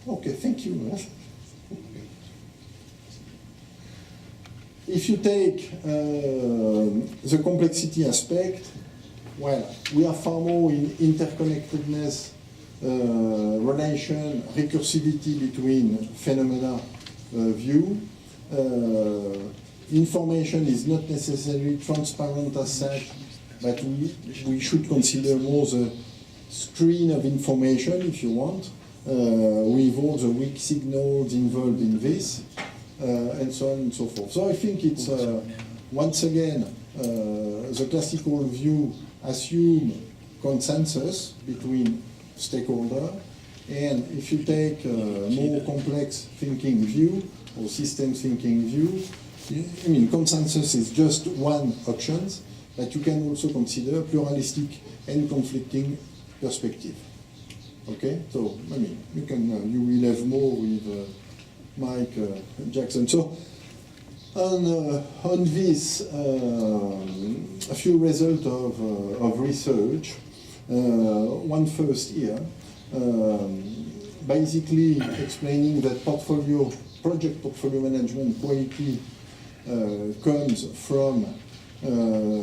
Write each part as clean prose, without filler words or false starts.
Okay, thank you. If you take the complexity aspect, well, we are far more in interconnectedness, relation, recursivity between phenomena view. Information is not necessarily transparent as such, but we should consider more the screen of information, if you want, with all the weak signals involved in this, and so on and so forth. So I think it's, once again, the classical view assume consensus between stakeholders, and if you take a more complex thinking view, or systems thinking view, I mean, consensus is just one option, but you can also consider pluralistic and conflicting perspective. Okay, so I mean, you can you will have more with Mike Jackson. So on this, a few results of research. One first here, basically explaining that project portfolio management quality comes from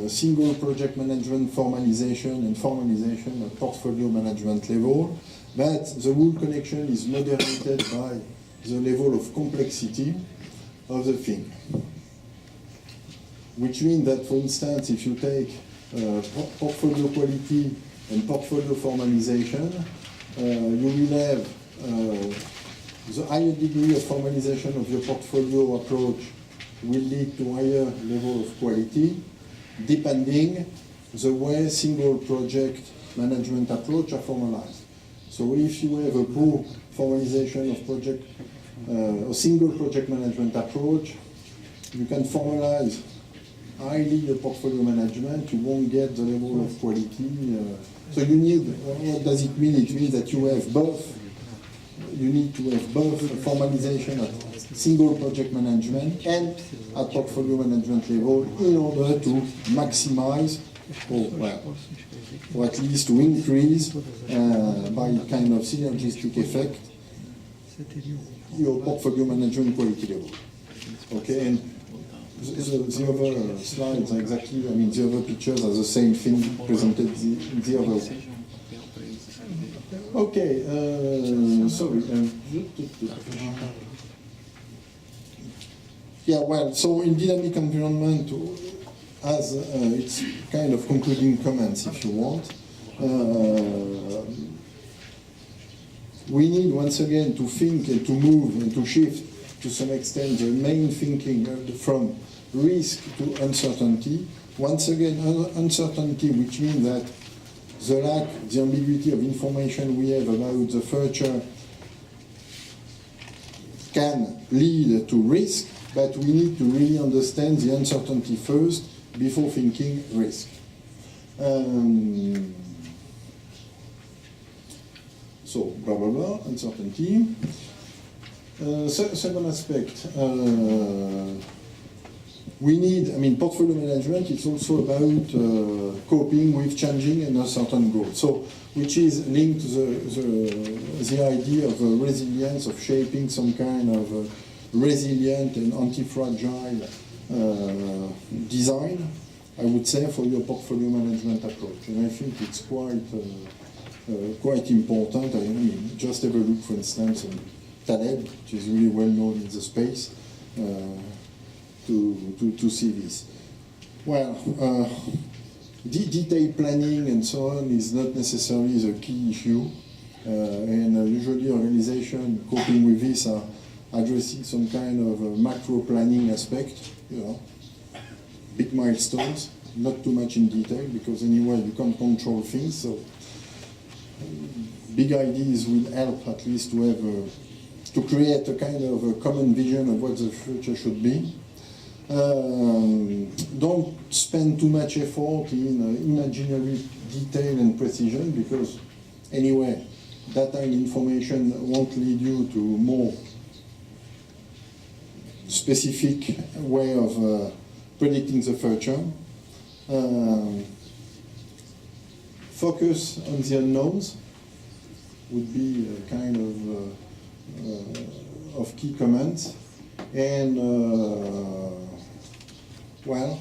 single project management formalization and formalization at portfolio management level, but the whole connection is moderated by the level of complexity of the thing. Which means that, for instance, if you take portfolio quality and portfolio formalization, you will have the higher degree of formalization of your portfolio approach will lead to higher level of quality, depending the way single project management approach are formalized. So if you have a poor formalization of project, a single project management approach, you can formalize highly your portfolio management, you won't get the level of quality. So you need, what does it mean? It means that you have both. You need to have both formalization at single project management and at portfolio management level in order to maximize, or at least to increase by kind of synergistic effect your portfolio management quality level. Okay, and the other slides are exactly, I mean, the other pictures are the same thing presented the other way. Okay, sorry. Yeah, well, so in dynamic environment, as it's kind of concluding comments, if you want, we need once again to think and to move and to shift to some extent the main thinking from risk to uncertainty. Once again, uncertainty, which means that the lack, the ambiguity of information we have about the future can lead to risk, but we need to really understand the uncertainty first before thinking risk. So, blah, blah, blah, uncertainty. Second aspect, we need, I mean, portfolio management is also about coping with changing and uncertain growth. So, which is linked to the idea of resilience, of shaping some kind of resilient and anti-fragile design, I would say, for your portfolio management approach. And I think it's quite important. I mean, just have a look, for instance, on Taleb, which is really well known in the space, to see this. Well, detailed planning and so on is not necessarily the key issue, and usually organizations coping with this are addressing some kind of macro planning aspect, you know, big milestones, not too much in detail, because anyway you can't control things, so big ideas will help at least to have to create a kind of a common vision of what the future should be. Don't spend too much effort in imaginary detail and precision, because anyway, data and information won't lead you to more specific way of predicting the future. Focus on the unknowns would be a kind of of key comments, and well,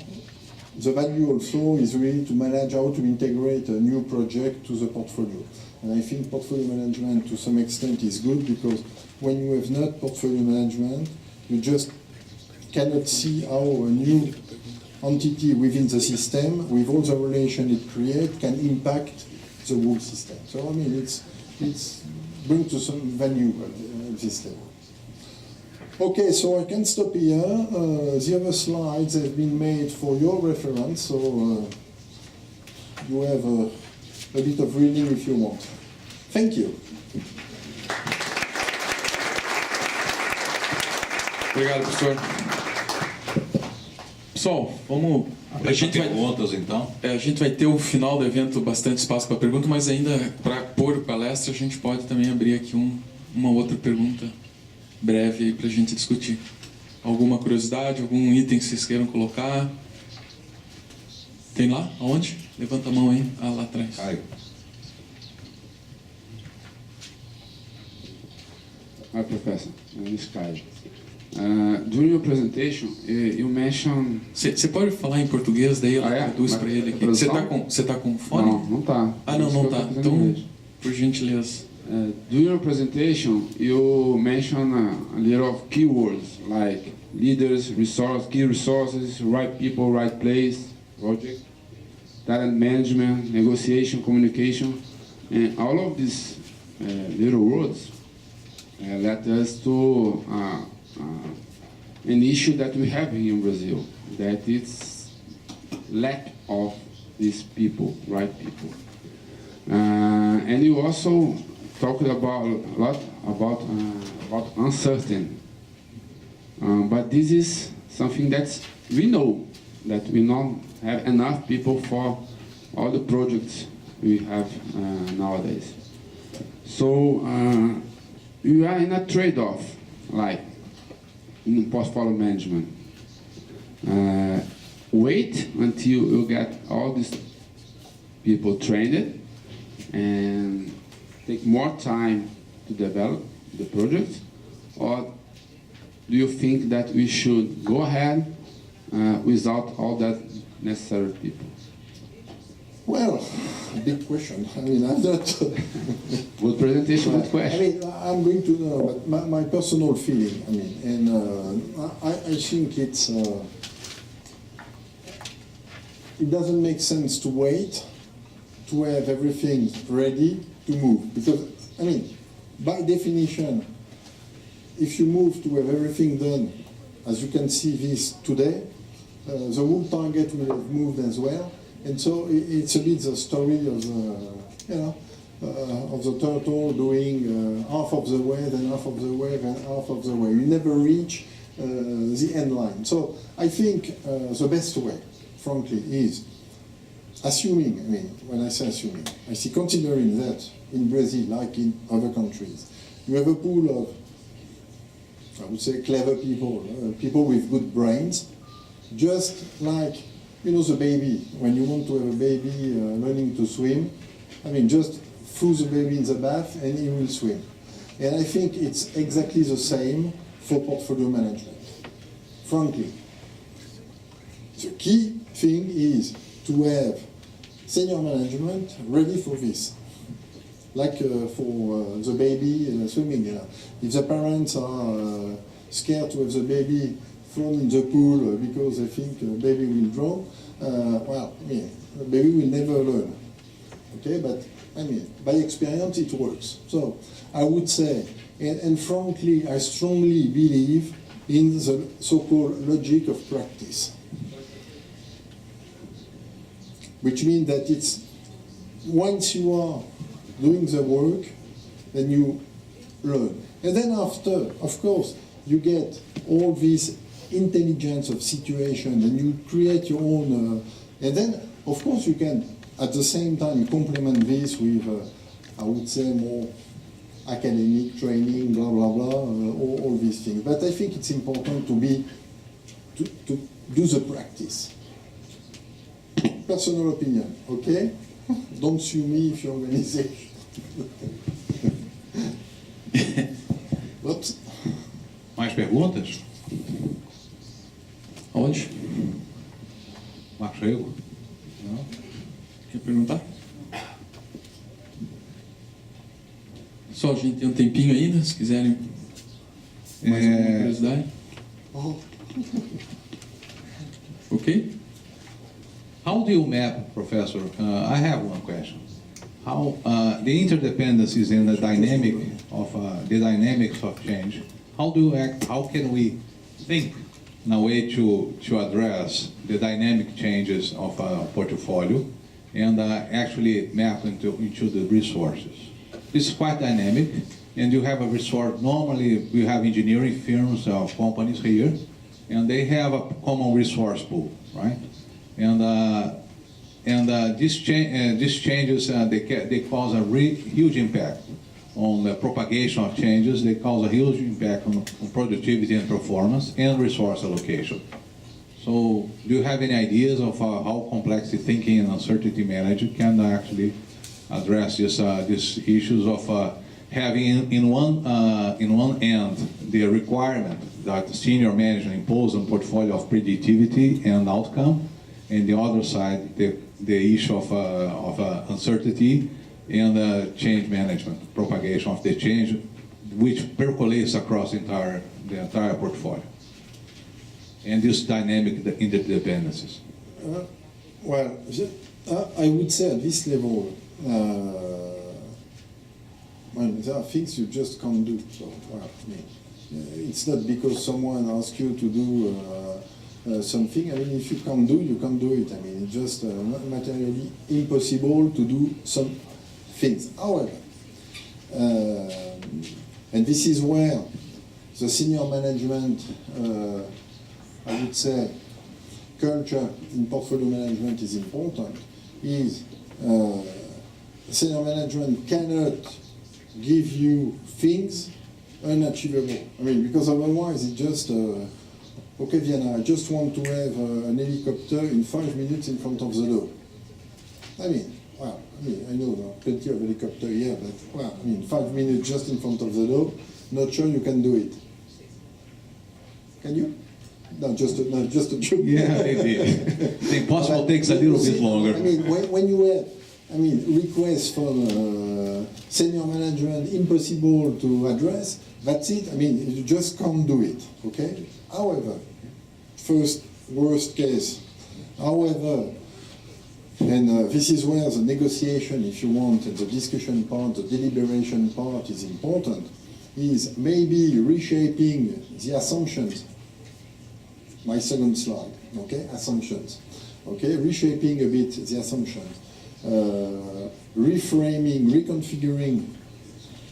the value also is really to manage how to integrate a new project to the portfolio. And I think portfolio management to some extent is good, because when you have not portfolio management, you just cannot see how a new entity within the system, with all the relation it creates, can impact the whole system. So I mean, it's bring to some value at this level. Okay, so I can stop here. The other slides have been made for your reference, so you have a bit of reading if you want. Thank you. Obrigado, professor. Pessoal, vamos. A gente vai ter o final do evento bastante espaço para pergunta, mas ainda para pôr palestra a gente pode também abrir aqui uma outra pergunta breve para a gente discutir. Alguma curiosidade, algum item que vocês queiram colocar? Tem lá? Aonde? Levanta a mão aí. Ah, lá atrás. Hi, Professor. My name is Caio. During your presentation, you mentioned... Você pode falar em português, daí ela traduz para ele aqui. Você tá com fone? Não tá. Ah, não tá. Então, por gentileza. During your presentation, you mentioned a little of keywords like leaders, key resources, right people, right place, project, talent management, negotiation, communication, and all of these little words led us to an issue that we have here in Brazil, that it's lack of these people, right people. And you also talked about a lot about uncertain, but this is something that we know, that we don't have enough people for all the projects we have nowadays. So we are in a trade-off, like in portfolio management. Wait until you get all these people trained and take more time to develop the project, or do you think that we should go ahead without all that necessary people? Well, big question. I mean, I'm not... Good presentation, good question. I mean, I'm going to know, but my personal feeling, I mean, and I think it doesn't make sense to wait to have everything ready to move. Because, I mean, by definition, if you move to have everything done, as you can see this today, the whole target will have moved as well. And so it's a bit the story of the, of the turtle doing half of the way, then half of the way, then half of the way. You never reach the end line. So I think the best way, frankly, is assuming, I mean, when I say assuming, I see considering that in Brazil, like in other countries, you have a pool of, I would say, clever people, people with good brains, just like, you know, the baby, when you want to have a baby learning to swim, I mean, just throw the baby in the bath and he will swim. And I think it's exactly the same for portfolio management. Frankly, the key thing is to have senior management ready for this. Like for the baby swimming. If the parents are scared to have the baby thrown in the pool because they think the baby will drown, well, yeah, the baby will never learn. Okay, but I mean, by experience it works. So I would say, and frankly, I strongly believe in the so-called logic of practice. Which means that it's, once you are doing the work, then you learn. And then after, of course, you get all this intelligence of situation and you create your own, and then, of course, you can, at the same time, complement this with, I would say, more academic training, blah, blah, blah, all these things. But I think it's important to do the practice. Personal opinion, okay? Don't sue me if your organization. Oops. perguntas? Onde? Marcos Rego? Não? Quer perguntar? Só a gente tem um tempinho ainda, se quiserem mais alguma curiosidade. Ok? How do you map, Professor? I have one question. How the interdependencies in the dynamic of the dynamics of change? How do you act? How can we think in a way to address the dynamic changes of a portfolio and actually map into the resources? This is quite dynamic, and you have a resource. Normally, we have engineering firms or companies here, and they have a common resource pool, right? And these changes they cause a huge impact on the propagation of changes. They cause a huge impact on productivity and performance and resource allocation. So, do you have any ideas of how complexity thinking and uncertainty management can actually address these issues of having in one end the requirement that senior management impose on portfolio of predictivity and outcome, and the other side the issue of uncertainty and change management, propagation of the change, which percolates across the entire portfolio, and this dynamic interdependencies. Well, I would say at this level, there are things you just can't do. So, well, it's not because someone asks you to do something. I mean, if you can't do, you can't do it. I mean, it's just materially impossible to do some things. However, and this is where the senior management, I would say, culture in portfolio management is important, is senior management cannot give you things unachievable. I mean, because otherwise it's just, okay, Vienna, I just want to have an helicopter in 5 minutes in front of the door. I mean, well, I know there are plenty of helicopters here, but, well, I mean, 5 minutes just in front of the door, not sure you can do it. Can you? No, just a joke. Yeah, maybe. The impossible takes a little bit longer. I mean, when you have, requests from senior management impossible to address, that's it. I mean, you just can't do it, okay? However, worst case, however, and this is where the negotiation, if you want, and the discussion part, the deliberation part is important, is maybe reshaping the assumptions. My second slide, okay, assumptions. Okay, reshaping a bit the assumptions. Reframing, reconfiguring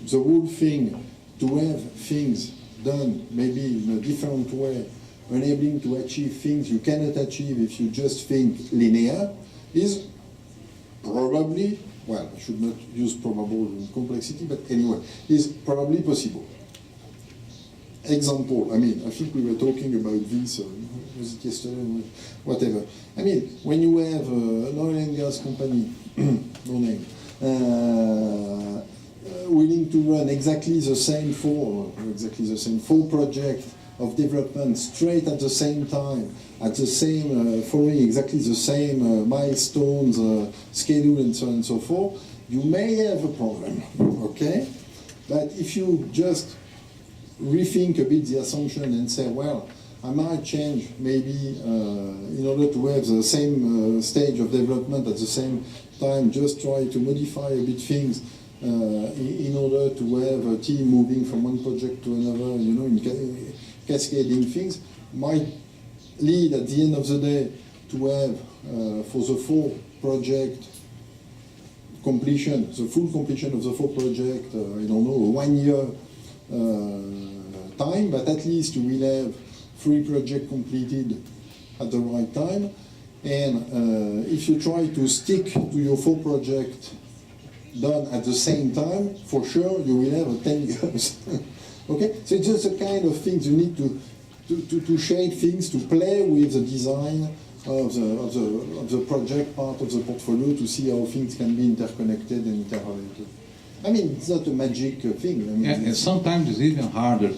the whole thing to have things done maybe in a different way, enabling to achieve things you cannot achieve if you just think linear, is probably, well, I should not use probable in complexity, but anyway, is probably possible. Example, I mean, I think we were talking about this, was it yesterday, whatever. I mean, when you have an oil and gas company, no name, willing to run exactly the same four projects of development straight at the same time, at the same, following exactly the same milestones, schedule, and so on and so forth, you may have a problem, okay? But if you just rethink a bit the assumption and say, well, I might change maybe in order to have the same stage of development at the same time, just try to modify a bit things in order to have a team moving from one project to another, you know, in cascading things, might lead at the end of the day to have for the full project completion, the full completion of the full project, I don't know, 1 year time, but at least you will have 3 projects completed at the right time. And if you try to stick to your 4 projects done at the same time, for sure you will have 10 years. Okay, so it's just a kind of things you need to shape things, to play with the design of the project part of the portfolio to see how things can be interconnected and interrelated. I mean, it's not a magic thing. I mean, And sometimes it's even harder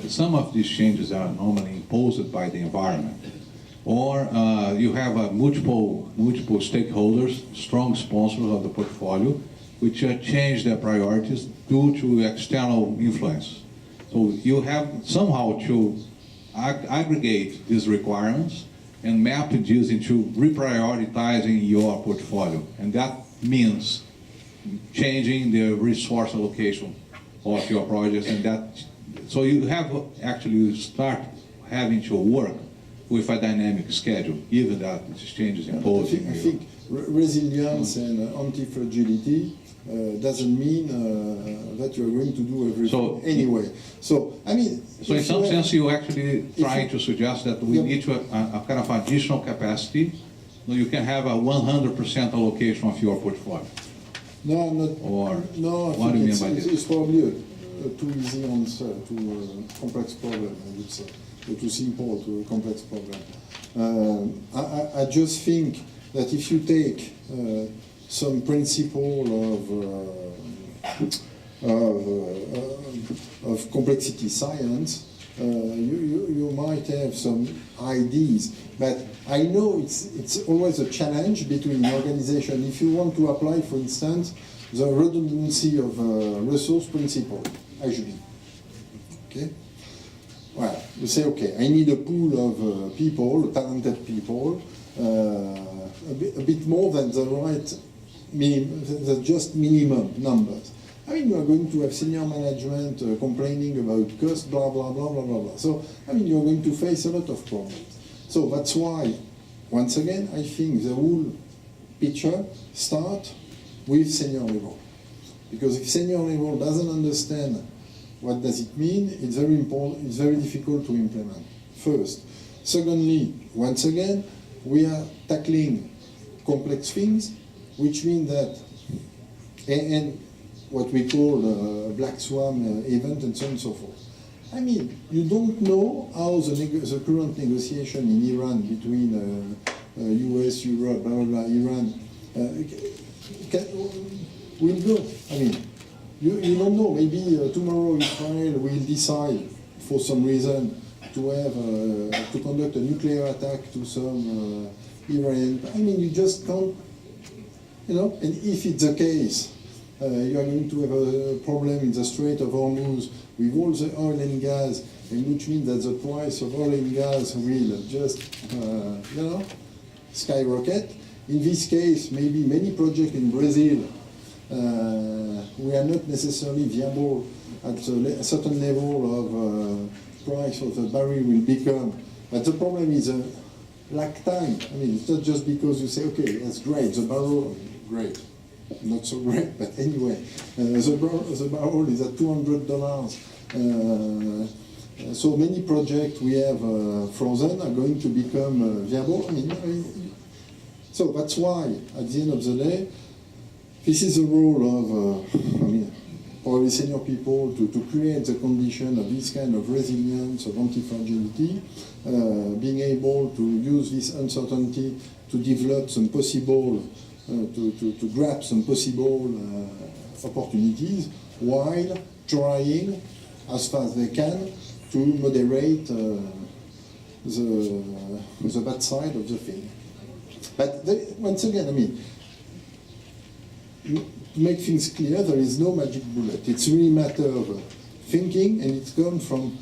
some of these changes are normally imposed by the environment. Or you have multiple stakeholders, strong sponsors of the portfolio, which change their priorities due to external influence. So you have somehow to aggregate these requirements and map these into reprioritizing your portfolio. And that means changing the resource allocation of your projects, and so you have actually start having to work with a dynamic schedule, even that these changes imposed. I think resilience and anti-fragility doesn't mean that you are going to do everything anyway. So I mean, so in some sense, you actually trying to suggest that we need to a kind of additional capacity. So you can have a 100% allocation of your portfolio. No, not. Or no, I what do you think mean by this? it's probably a too easy answer to a complex problem, I would say. Or too simple to a complex problem. I just think that if you take some principle of complexity science, you might have some ideas, but I know it's always a challenge between the organization. If you want to apply, for instance, the redundancy of resource principle, HB, okay? Well, you say, okay, I need a pool of people, talented people, a bit more than the right the just minimum numbers. I mean, you are going to have senior management complaining about cost, blah, blah, blah, blah, blah, blah. So, I mean, you're going to face a lot of problems. So that's why, once again, I think the whole picture starts with senior level. Because if senior level doesn't understand what does it mean, it's very important, it's very difficult to implement, first. Secondly, once again, we are tackling complex things, which means that, and what we call black swan event and so on and so forth. I mean, you don't know how the current negotiation in Iran between US, Europe, blah, blah, blah, Iran will go. I mean, you don't know. Maybe tomorrow Israel will decide, for some reason, to have to conduct a nuclear attack to some Iranian. I mean, you just can't, you know. And if it's the case, you are going to have a problem in the Strait of Hormuz with all the oil and gas, and which means that the price of oil and gas will just, you know, skyrocket. In this case, maybe many projects in Brazil, we are not necessarily viable at a certain level of price of the barrel will become. But the problem is lag time. I mean, it's not just because you say, okay, that's great, the barrel, great. Not so great, but anyway, the barrel is at $200. So many projects we have frozen are going to become viable. I mean, so that's why, at the end of the day, this is the role of, probably senior people to create the condition of this kind of resilience, of anti-fragility, being able to use this uncertainty to develop some possible to grab some possible opportunities while trying as far as they can to moderate the bad side of the thing. But once again, I mean, to make things clear, there is no magic bullet. It's really a matter of thinking, and it comes from,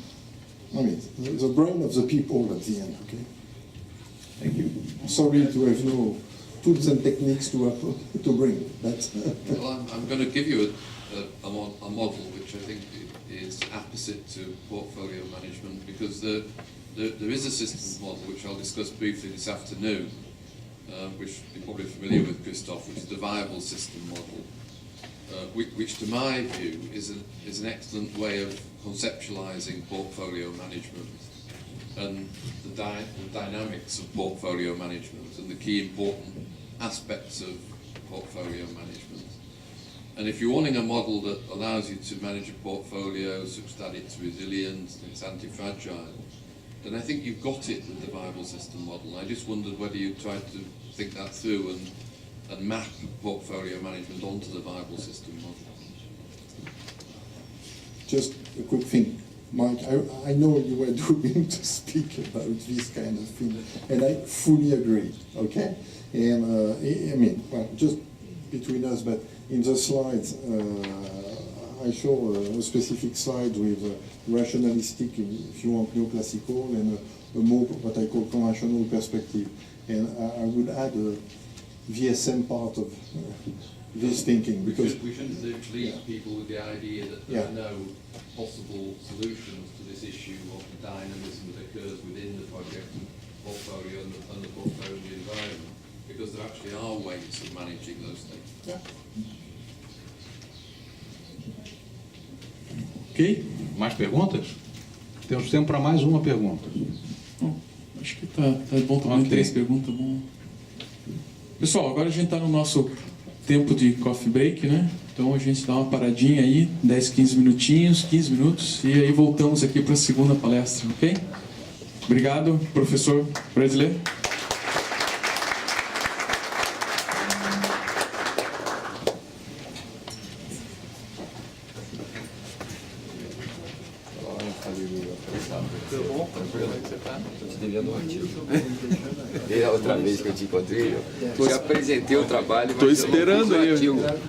I mean, the brain of the people at the end, okay? Thank you. Sorry to have no tools and techniques to bring. Well, I'm going to give you a model which I think is opposite to portfolio management, because there is a systems model which I'll discuss briefly this afternoon, which you're probably familiar with, Christophe, which is the viable system model, which to my view is an excellent way of conceptualizing portfolio management and the dynamics of portfolio management and the key important aspects of portfolio management. And if you're wanting a model that allows you to manage a portfolio such that it's resilient and it's anti-fragile, then I think you've got it with the viable system model. I just wondered whether you tried to think that through and map portfolio management onto the viable system model. just a quick thing. Mike, I know you were doing to speak about this kind of thing, and I fully agree, okay? And I mean, well, just between us, but in the slides, I show a specific slide with rationalistic, if you want, neoclassical, and a more, what I call conventional perspective. And I would add a VSM part of this thinking, because we shouldn't leave people with the idea that there are no possible solutions to this issue of the dynamism that occurs within the project portfolio and the portfolio environment, because there actually are ways of managing those things. Yeah. Ok? Mais perguntas? Temos tempo para mais uma pergunta. Bom, acho que tá bom também, Ok. 3 perguntas. Bom. Pessoal, agora a gente está no nosso tempo de coffee break, né? Então a gente dá uma paradinha aí, 10, 15 minutinhos, 15 minutos, e aí voltamos aqui para a segunda palestra, ok? Obrigado, professor brasileiro. Tô te devendo um artigo. Desde a outra vez que eu te encontrei, eu te apresentei o trabalho, mas Tô esperando eu não fiz o aí. artigo.